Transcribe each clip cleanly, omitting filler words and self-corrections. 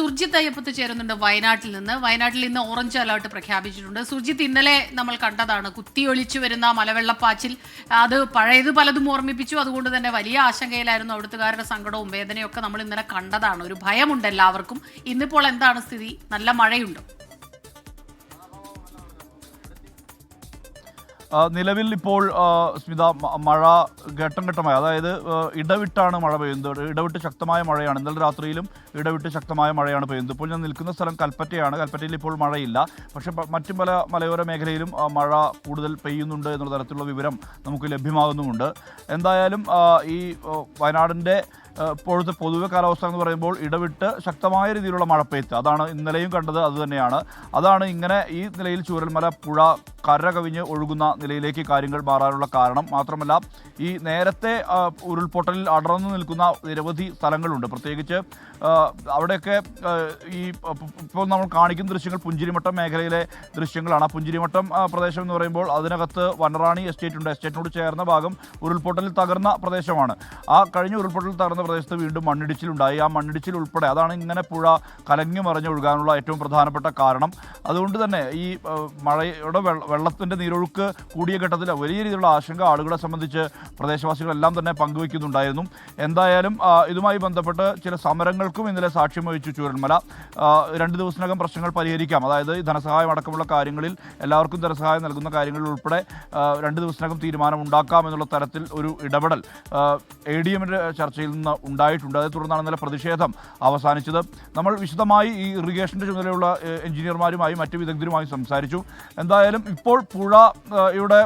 സുർജിത്ത് അയ്യപ്പത്ത് ചേരുന്നുണ്ട് വയനാട്ടിൽ ഇന്ന് ഓറഞ്ച് അലേർട്ട് പ്രഖ്യാപിച്ചിട്ടുണ്ട്. സുർജിത്ത്, ഇന്നലെ നമ്മൾ കണ്ടതാണ് കുത്തിയൊലിച്ചു വരുന്ന മലവെള്ളപ്പാച്ചിൽ. അത് പഴയത് പലതും ഓർമ്മിപ്പിച്ചു. അതുകൊണ്ട് തന്നെ വലിയ ആശങ്കയിലായിരുന്നു അവിടുത്തുകാരുടെ സങ്കടവും വേദനയും ഒക്കെ നമ്മൾ ഇന്നലെ കണ്ടതാണ്. ഒരു ഭയമുണ്ട് എല്ലാവർക്കും. ഇന്നിപ്പോൾ എന്താണ് സ്ഥിതി? നല്ല മഴയുണ്ടോ? നിലവിൽ ഇപ്പോൾ സ്മിത മഴ ഘട്ടം ഘട്ടമായി, അതായത് ഇടവിട്ടാണ് മഴ പെയ്യുന്നത്. ഇടവിട്ട് ശക്തമായ മഴയാണ്. ഇന്നലെ രാത്രിയിലും ഇടവിട്ട് ശക്തമായ മഴയാണ് പെയ്യുന്നത്. ഇപ്പോൾ ഞാൻ നിൽക്കുന്ന സ്ഥലം കൽപ്പറ്റയാണ്. കൽപ്പറ്റയിൽ ഇപ്പോൾ മഴയില്ല. പക്ഷേ മറ്റു പല മലയോര മേഖലയിലും മഴ കൂടുതൽ പെയ്യുന്നുണ്ട് എന്നുള്ള തരത്തിലുള്ള വിവരം നമുക്ക് ലഭ്യമാകുന്നുമുണ്ട്. എന്തായാലും ഈ വയനാടിൻ്റെ ഇപ്പോഴത്തെ പൊതുവെ കാലാവസ്ഥ എന്ന് പറയുമ്പോൾ ഇടവിട്ട് ശക്തമായ രീതിയിലുള്ള മഴപ്പെയ്ത്ത്, അതാണ് ഇന്നലെയും കണ്ടത്. അതുതന്നെയാണ് അതാണ് ഇങ്ങനെ ഈ നിലയിൽ ചൂരൽമല പുഴ കര കവിഞ്ഞ് ഒഴുകുന്ന നിലയിലേക്ക് കാര്യങ്ങൾ മാറാനുള്ള കാരണം. മാത്രമല്ല, ഈ നേരത്തെ ഉരുൾപൊട്ടലിൽ അടർന്നു നിൽക്കുന്ന നിരവധി സ്ഥലങ്ങളുണ്ട്. പ്രത്യേകിച്ച് അവിടെയൊക്കെ ഈ ഇപ്പോൾ നമ്മൾ കാണിക്കുന്ന ദൃശ്യങ്ങൾ പുഞ്ചിരിമട്ടം മേഖലയിലെ ദൃശ്യങ്ങളാണ്. പുഞ്ചിരിമട്ടം പ്രദേശം എന്ന് പറയുമ്പോൾ അതിനകത്ത് വനറാണി എസ്റ്റേറ്റ് ഉണ്ട്. എസ്റ്റേറ്റിനോട് ചേർന്ന ഭാഗം ഉരുൾപൊട്ടലിൽ തകർന്ന പ്രദേശമാണ്. ആ കഴിഞ്ഞ ഉരുൾപൊട്ടലിൽ തകർന്ന പ്രദേശത്ത് വീണ്ടും മണ്ണിടിച്ചിലുണ്ടായി. ആ മണ്ണിടിച്ചിൽ ഉൾപ്പെടെ അതാണ് ഇങ്ങനെ പുഴ കലങ്ങി മറിഞ്ഞൊഴുകാനുള്ള ഏറ്റവും പ്രധാനപ്പെട്ട കാരണം. അതുകൊണ്ട് തന്നെ ഈ മഴയുടെ വെള്ളത്തിൻ്റെ നീരൊഴുക്ക് കൂടിയ ഘട്ടത്തിൽ വലിയ രീതിയിലുള്ള ആശങ്ക ആളുകളെ സംബന്ധിച്ച് പ്രദേശവാസികളെല്ലാം തന്നെ പങ്കുവയ്ക്കുന്നുണ്ടായിരുന്നു. എന്തായാലും ഇതുമായി ബന്ധപ്പെട്ട് ചില സമരങ്ങൾക്കും ഇന്നലെ സാക്ഷ്യം വഹിച്ചു ചൂരൽമല. 2 ദിവസത്തിനകം പ്രശ്നങ്ങൾ പരിഹരിക്കാം, അതായത് ധനസഹായം അടക്കമുള്ള കാര്യങ്ങളിൽ എല്ലാവർക്കും ധനസഹായം നൽകുന്ന കാര്യങ്ങളിൽ ഉൾപ്പെടെ 2 ദിവസത്തിനകം തീരുമാനം ഉണ്ടാക്കാം എന്നുള്ള തരത്തിൽ ഒരു ഇടപെടൽ ADMന്റെ ചർച്ചയിൽ നിന്ന് ഉണ്ടായിട്ടുണ്ട്. അതേ തുടർന്നാണ് ഇന്നലെ പ്രതിഷേധം അവസാനിച്ചത്. നമ്മൾ വിശദമായി ഈ ഇറിഗേഷൻ്റെ ചുമതലയുള്ള എഞ്ചിനീയർമാരുമായും മറ്റ് വിദഗ്ധരുമായും സംസാരിച്ചു. എന്തായാലും ഇപ്പോൾ പുഴയുടെ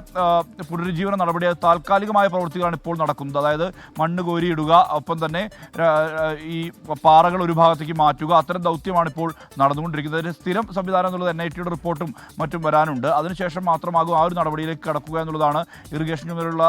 പുനരുജ്ജീവന നടപടി താൽക്കാലികമായ പ്രവൃത്തികളാണ് ഇപ്പോൾ നടക്കുന്നത്. അതായത് മണ്ണ് കോരിയിടുക, ഒപ്പം തന്നെ ഈ പാറകൾ ഒരു ഭാഗത്തേക്ക് മാറ്റുക, അത്തരം ദൗത്യമാണ് ഇപ്പോൾ നടന്നുകൊണ്ടിരിക്കുന്നത്. അതിന് സ്ഥിരം സംവിധാനം എന്നുള്ളത് NITയുടെ റിപ്പോർട്ടും മറ്റും വരാനുണ്ട്. അതിനുശേഷം മാത്രമാകും ആ ഒരു നടപടിയിലേക്ക് കടക്കുക എന്നുള്ളതാണ് ഇറിഗേഷൻ ചുമതലയുള്ള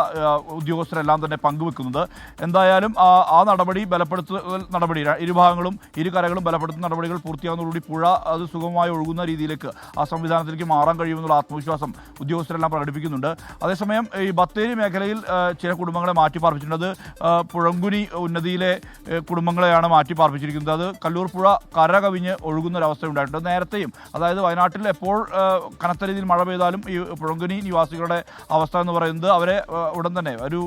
ഉദ്യോഗസ്ഥരെല്ലാം തന്നെ പങ്കുവെക്കുന്നത്. എന്തായാലും ആ നടപടി ബലപ്പെടുത്തുന്ന നടപടി, ഇരുഭാഗങ്ങളും ഇരു കരകളും ബലപ്പെടുത്തുന്ന നടപടികൾ പൂർത്തിയാകുന്നതോടുകൂടി പുഴ അത് സുഗമമായി ഒഴുകുന്ന രീതിയിലേക്ക് ആ സംവിധാനത്തിലേക്ക് മാറാൻ കഴിയുമെന്നുള്ള ആത്മവിശ്വാസം ഉദ്യോഗസ്ഥരെല്ലാം പ്രകടിപ്പിക്കുന്നുണ്ട്. അതേസമയം ഈ ബത്തേരി മേഖലയിൽ ചില കുടുംബങ്ങളെ മാറ്റിപ്പാർപ്പിച്ചിട്ടുണ്ട്. പുഴങ്കുനി ഉന്നതിയിലെ കുടുംബങ്ങളെയാണ് മാറ്റിപ്പാർപ്പിച്ചിരിക്കുന്നത്. അത് കല്ലൂർ പുഴ കര കവിഞ്ഞ് ഒഴുകുന്നൊരവസ്ഥ ഉണ്ടായിട്ടുണ്ട്. നേരത്തെയും, അതായത് വയനാട്ടിൽ എപ്പോൾ കനത്ത രീതിയിൽ മഴ പെയ്താലും ഈ പുഴങ്കുനി നിവാസികളുടെ അവസ്ഥ എന്ന് പറയുന്നത് അവരെ ഉടൻ തന്നെ ഒരു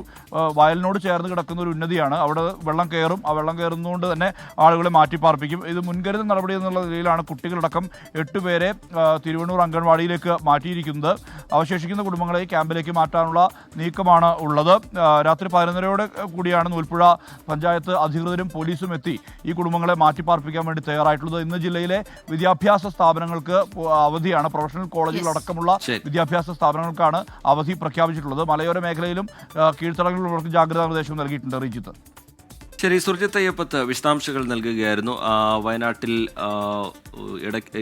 വയലിനോട് ചേർന്ന് കിടക്കുന്ന ഒരു ഉന്നതിയാണ്. അവിടെ വെള്ളം കയറും. ആ വെള്ളം കയറുന്നതുകൊണ്ട് തന്നെ ആളുകളെ മാറ്റിപ്പാർപ്പിക്കും. ഇത് മുൻകരുതൽ നടപടി എന്നുള്ള നിലയിലാണ് കുട്ടികളടക്കം 8 പേരെ തിരുവണ്ണൂർ അംഗൻവാടിയിലേക്ക് മാറ്റിയിരിക്കുന്നത്. അവശേഷിക്കുന്ന കുടുംബങ്ങളെ ക്യാമ്പിലേക്ക് മാറ്റാനുള്ള നീക്കമാണ് ഉള്ളത്. രാത്രി 11:30 കൂടിയാണ് നൂൽപ്പുഴ പഞ്ചായത്ത് അധികൃതരും പോലീസും എത്തി ഈ കുടുംബങ്ങളെ മാറ്റിപ്പാർപ്പിക്കാൻ വേണ്ടി തയ്യാറായിട്ടുള്ളത്. ഇന്ന് ജില്ലയിലെ വിദ്യാഭ്യാസ സ്ഥാപനങ്ങൾക്ക് അവധിയാണ്. പ്രൊഫഷണൽ കോളേജുകളടക്കമുള്ള വിദ്യാഭ്യാസ സ്ഥാപനങ്ങൾക്കാണ് അവധി പ്രഖ്യാപിച്ചിട്ടുള്ളത്. മലയോര മേഖലയിലും കീഴ്ത്തടങ്ങളിലുള്ളവർക്ക് ജാഗ്രതാ നിർദ്ദേശം നൽകിയിട്ടുണ്ട്. റീജിത്ത്. ശരി, സുർജിത്ത് അയ്യപ്പത്ത് വിശദാംശങ്ങൾ നൽകുകയായിരുന്നു. വയനാട്ടിൽ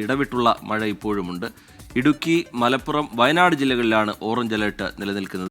ഇടവിട്ടുള്ള മഴ ഇപ്പോഴുമുണ്ട്. ഇടുക്കി, മലപ്പുറം, വയനാട് ജില്ലകളിലാണ് ഓറഞ്ച് അലേർട്ട് നിലനിൽക്കുന്നത്.